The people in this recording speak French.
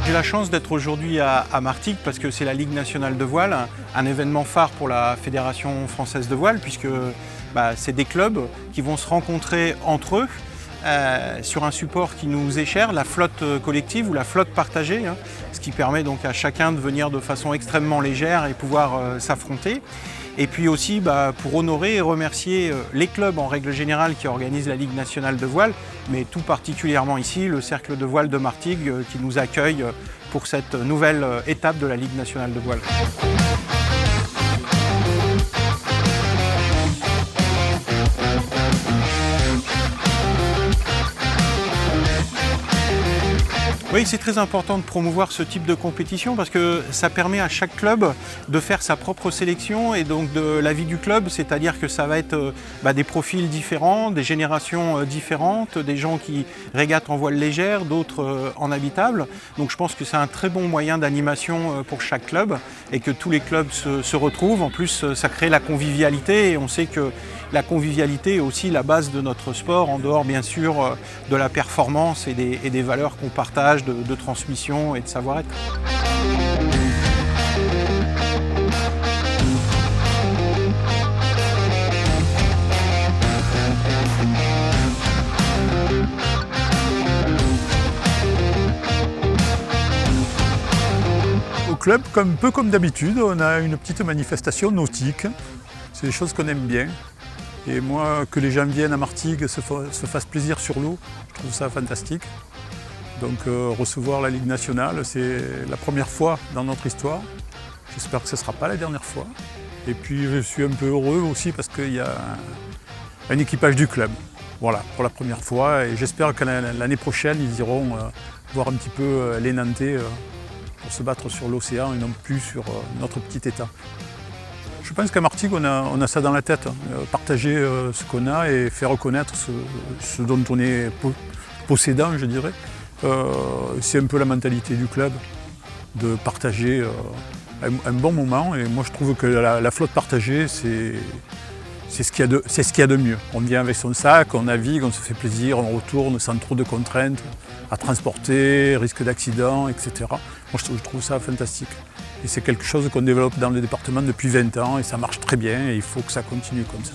J'ai la chance d'être aujourd'hui à Martigues parce que c'est la Ligue nationale de voile, un événement phare pour la Fédération française de voile puisque c'est des clubs qui vont se rencontrer entre eux sur un support qui nous est cher, la flotte collective ou la flotte partagée, ce qui permet donc à chacun de venir de façon extrêmement légère et pouvoir s'affronter. Et puis aussi pour honorer et remercier les clubs en règle générale qui organisent la Ligue nationale de voile, mais tout particulièrement ici le Cercle de voile de Martigues qui nous accueille pour cette nouvelle étape de la Ligue nationale de voile. Oui, c'est très important de promouvoir ce type de compétition parce que ça permet à chaque club de faire sa propre sélection et donc de la vie du club, c'est-à-dire que ça va être des profils différents, des générations différentes, des gens qui régatent en voile légère, d'autres en habitable. Donc je pense que c'est un très bon moyen d'animation pour chaque club et que tous les clubs se retrouvent. En plus, ça crée la convivialité et on sait que la convivialité est aussi la base de notre sport, en dehors bien sûr de la performance et des valeurs qu'on partage de transmission et de savoir-être. Au club, un peu comme d'habitude, on a une petite manifestation nautique. C'est des choses qu'on aime bien. Et moi, que les gens viennent à Martigues, se fassent plaisir sur l'eau, je trouve ça fantastique. Donc recevoir la Ligue nationale, c'est la première fois dans notre histoire. J'espère que ce ne sera pas la dernière fois. Et puis je suis un peu heureux aussi parce qu'il y a un équipage du club. Voilà, pour la première fois. Et j'espère que l'année prochaine, ils iront voir un petit peu les Nantais pour se battre sur l'océan et non plus sur notre petit état. Je pense qu'à Martigues, on a ça dans la tête, partager ce qu'on a et faire reconnaître ce dont on est possédant, je dirais. C'est un peu la mentalité du club, de partager un bon moment. Et moi, je trouve que la flotte partagée, c'est ce qu'il y a de mieux. On vient avec son sac, on navigue, on se fait plaisir, on retourne sans trop de contraintes à transporter, risque d'accident, etc. Moi, je trouve ça fantastique. Et c'est quelque chose qu'on développe dans le département depuis 20 ans et ça marche très bien et il faut que ça continue comme ça.